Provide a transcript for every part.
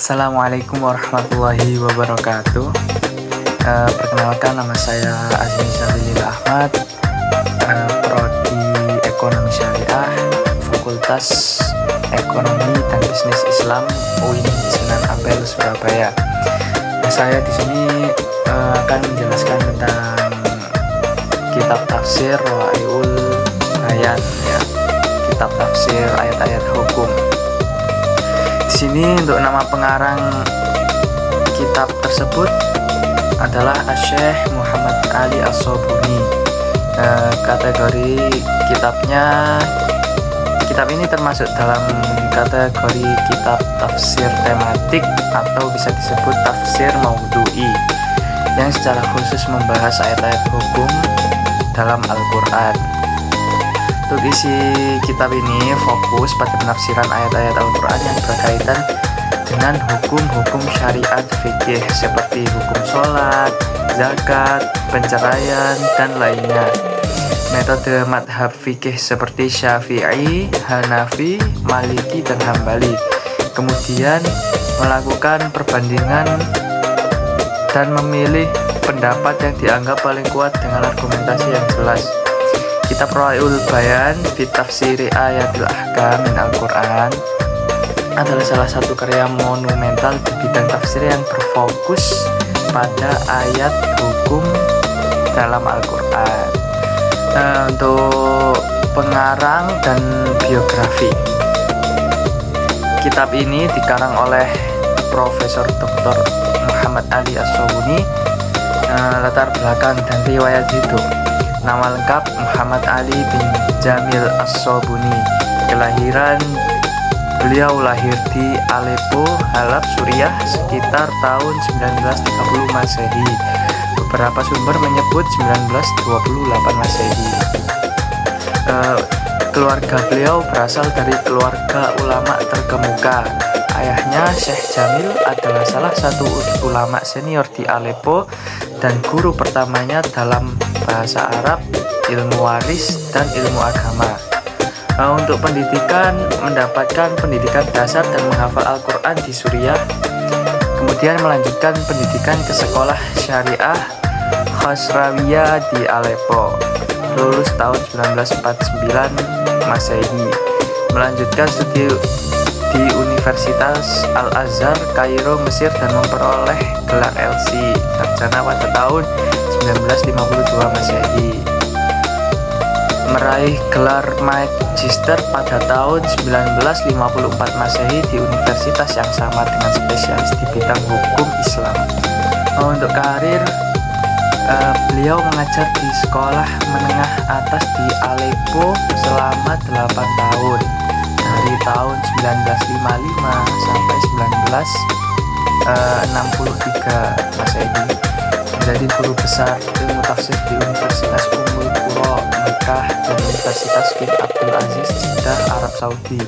Assalamualaikum warahmatullahi wabarakatuh. Perkenalkan, nama saya Azmi Sabilil Ahmad, Prodi Ekonomi Syariah, Fakultas Ekonomi dan Bisnis Islam UIN Sunan Ampel, Surabaya. Saya di sini akan menjelaskan tentang kitab tafsir Wa'iul Bayan, ya, kitab tafsir ayat-ayat hukum. Di sini untuk nama pengarang kitab tersebut adalah Syekh Muhammad Ali As-Sobuni. Kategori kitab ini termasuk dalam kategori kitab tafsir tematik atau bisa disebut tafsir maudhu'i, yang secara khusus membahas ayat-ayat hukum dalam Al-Quran. Untuk isi kitab ini fokus pada penafsiran ayat-ayat Al-Quran yang berkaitan dengan hukum-hukum syariat fikih seperti hukum sholat, zakat, penceraian, dan lainnya. Metode madhab fikih seperti Syafi'i, Hanafi, Maliki, dan Hambali. Kemudian melakukan perbandingan dan memilih pendapat yang dianggap paling kuat dengan argumentasi yang jelas. Kitab Wa'iul Bayan fi Tafsiri Ayatil Ahkam min Al-Quran adalah salah satu karya monumental di bidang tafsir yang berfokus pada ayat hukum dalam Al-Quran. Untuk pengarang dan biografi, kitab ini dikarang oleh Profesor Dr. Muhammad Ali As-Sobuni. Latar belakang dan riwayat hidup: nama lengkap Muhammad Ali bin Jamil As-Sobuni. Kelahiran: beliau lahir di Aleppo, Halab, Suriah sekitar tahun 1930 Masehi. Beberapa sumber menyebut 1928 Masehi. Keluarga beliau berasal dari keluarga ulama terkemuka. Ayahnya Syekh Jamil adalah salah satu ulama senior di Aleppo dan guru pertamanya dalam bahasa Arab, ilmu waris, dan ilmu agama. Untuk pendidikan, mendapatkan pendidikan dasar dan menghafal Al-Quran di Suriah. Kemudian melanjutkan pendidikan ke sekolah syariah Khosrawiyah di Aleppo. Lulus tahun 1949 Masehi. Melanjutkan studi di Universitas Al-Azhar, Kairo, Mesir, dan memperoleh gelar LC sarjana pada tahun 1952 Masehi. Meraih gelar magister pada tahun 1954 Masehi di universitas yang sama dengan spesialis di bidang hukum Islam. Untuk karir, beliau mengajar di sekolah menengah atas di Aleppo selama 8 tahun, dari tahun 1955 sampai 1963 Masehi. Menjadi guru besar ilmu tafsir di Universitas Ummul Qura Mekah dan Universitas King Abdul Aziz Jeddah, Arab Saudi.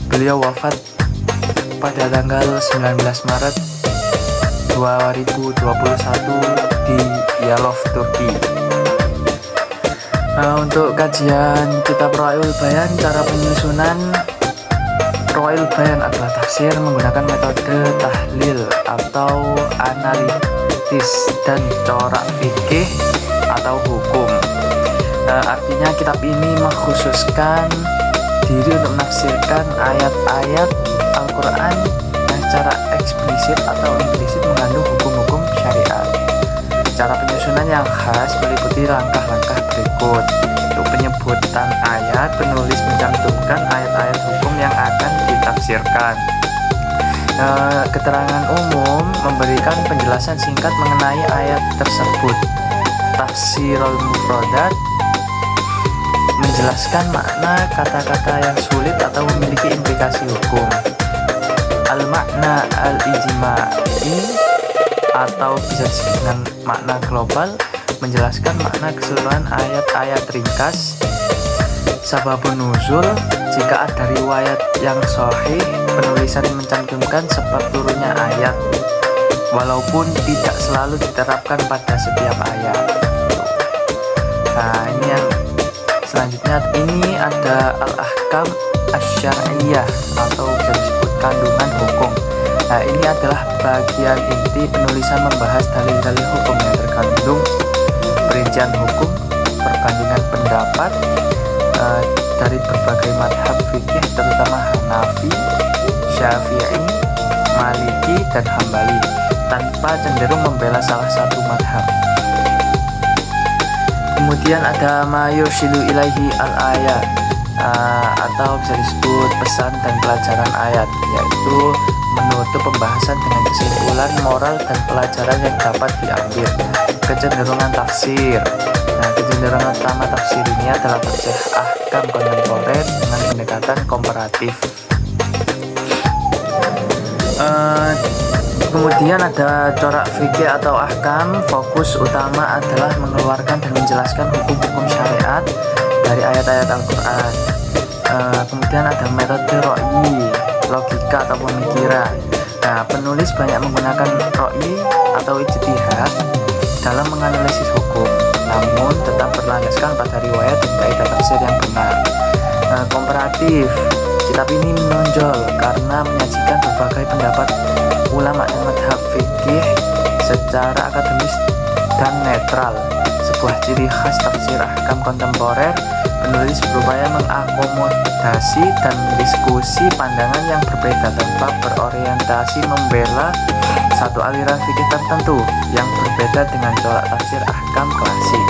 Beliau wafat pada tanggal 19 Maret 2021 di Yalov, Turki. Untuk kajian kitab Wa'iul Bayan, cara penyusunan Wa'iul Bayan adalah tafsir menggunakan metode tahlil atau analitis dan corak fikih atau hukum. Artinya kitab ini mengkhususkan diri untuk menafsirkan ayat-ayat Al-Quran yang secara eksplisit atau implisit mengandung hukum-hukum syariat. Cara penyusunan yang khas meliputi langkah-langkah berikut. Untuk penyebutan ayat, penulis mencantumkan ayat-ayat hukum yang akan ditafsirkan. Keterangan umum memberikan penjelasan singkat mengenai ayat tersebut. Tafsirul Mufradat menjelaskan makna kata-kata yang sulit atau memiliki implikasi hukum. Al-makna al-ijma'i atau bisa disebut dengan makna global menjelaskan makna keseluruhan ayat-ayat ringkas. Sababun nuzul, jika ada riwayat yang sahih, penulisan mencantumkan sebab turunnya ayat, walaupun tidak selalu diterapkan pada setiap ayat. Nah, ini yang selanjutnya, ini ada al-ahkam asy-syar'iyyah atau bisa disebut kandungan hukum. Nah, ini adalah bagian inti penulisan membahas dalil-dalil hukum yang terkandung perincian hukum, perbandingan pendapat dari berbagai madhab fikih, terutama Hanafi, Syafi'i, Maliki, dan Hambali, tanpa cenderung membela salah satu madhab. Kemudian ada mayurshidu ilaihi al-ayat, atau bisa disebut pesan dan pelajaran ayat, yaitu menutup pembahasan dengan kesimpulan moral dan pelajaran yang dapat diambil. Kecenderungan tafsir. Nah, kecenderungan utama tafsir ini adalah tafsir ahkam kontemporer dengan pendekatan komparatif. Kemudian ada corak fikih atau ahkam. Fokus utama adalah mengeluarkan dan menjelaskan hukum-hukum syariat dari ayat-ayat Al-Quran. Kemudian ada metode ro'i, logika atau pemikiran. Nah, penulis banyak menggunakan ro'i atau ijtihad dalam menganalisis hukum, namun tetap berlandaskan pada riwayat dan kaidah tafsir yang benar. Komparatif. Kitab ini menonjol karena menyajikan berbagai pendapat ulama dan madhab fikih secara akademis dan netral. Sebuah ciri khas tafsir ahkam kontemporer, penulis berupaya mengakomodasi dan mendiskusi pandangan yang berbeda tanpa berorientasi membela satu aliran fikih tertentu yang berbeda dengan corak tafsir ahkam klasik.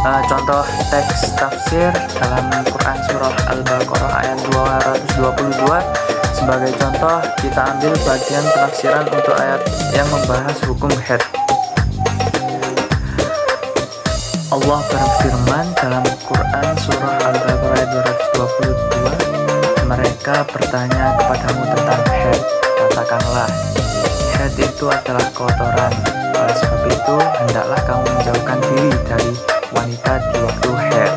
Contoh teks tafsir dalam Quran Surah Al-Baqarah ayat 222. Sebagai contoh, kita ambil bagian penafsiran untuk ayat yang membahas hukum haid. Allah berfirman dalam Quran Surah Al-Baqarah ayat 222, mereka bertanya kepadamu tentang haid. Katakanlah, haid itu adalah kotoran. Oleh sebab itu, hendaklah kamu menjauhkan diri dari wanita di waktu haid,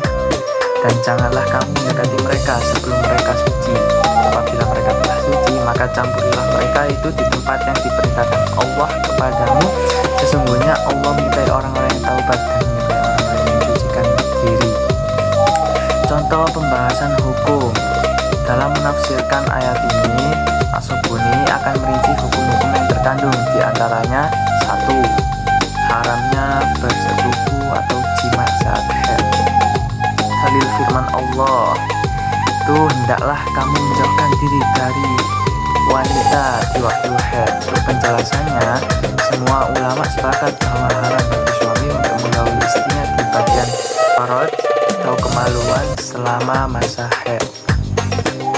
dan janganlah kamu mendekati mereka sebelum mereka suci. Apabila mereka telah suci, maka campurilah mereka itu di tempat yang diperintahkan Allah kepadamu. Sesungguhnya Allah menyukai orang-orang yang taubat dan menyukai orang-orang yang mencucikan diri. Contoh pembahasan hukum. Dalam menafsirkan ayat ini, Asy'abuni akan merinci hukum-hukum yang terkandung, di antaranya 1. Haramnya bersetubuh atau jima saat haid. Dalil firman Allah itu, hendaklah kamu menjauhkan diri dari wanita di waktu haid. Untuk penjelasannya, semua ulama sepakat bahwa haram bagi suami untuk menggauli istrinya di bagian faraj atau kemaluan selama masa haid.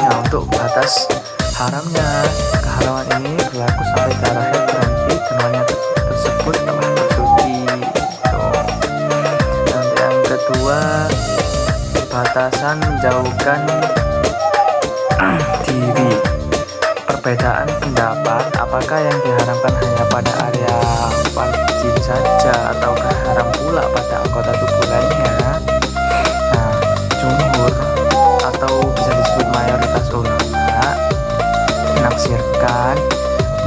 Nah, untuk batas haramnya keharaman ini berlaku sampai darah haid berhenti dan wanita tersebut telah bersuci. Dan yang kedua, batasan menjauhkan diri. Perbedaan pendapat apakah yang diharamkan hanya pada area farji saja atau haram pula pada anggota tubuh lainnya. Nah, jumhur atau bisa disebut mayoritas ulama menafsirkan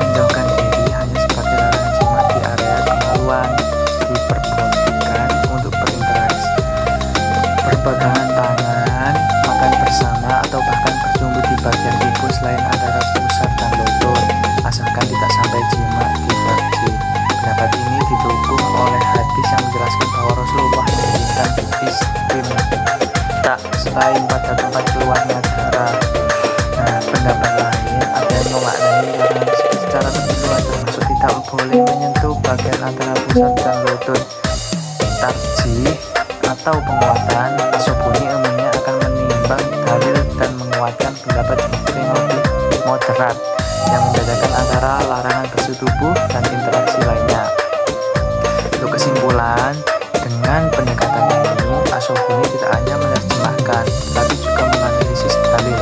menjauhkan diri hanya sebagai larangan jima di area kemaluan, diperbolehkan untuk berinteraksi, berpegangan tangan, makan bersama, atau bahkan bersumbu di bagian tubuh selain antara pusar dan lutut, asalkan tidak sampai jima di farji. Pendapat ini didukung oleh hadis yang menjelaskan bahwa Rasulullah menginginkan istimta selain pada tempat keluarnya darah. Nah, pendapat lain ada yang memaknai larangan tersebut secara lebih luas, termasuk tidak boleh menyentuh bagian antara pusar dan lutut. Tarjih atau penguatan, Asy'abuni umumnya akan menimbang dalil dan menguatkan pendapat jumhur yang lebih moderat yang membedakan antara larangan bersetubuh dan interaksi lainnya. Untuk kesimpulan, dengan pendekatan ini, Asy'abuni tidak hanya menerjemahkan, tetapi juga menganalisis dalil,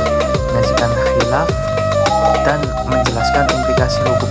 menyajikan khilaf, dan menjelaskan implikasi hukum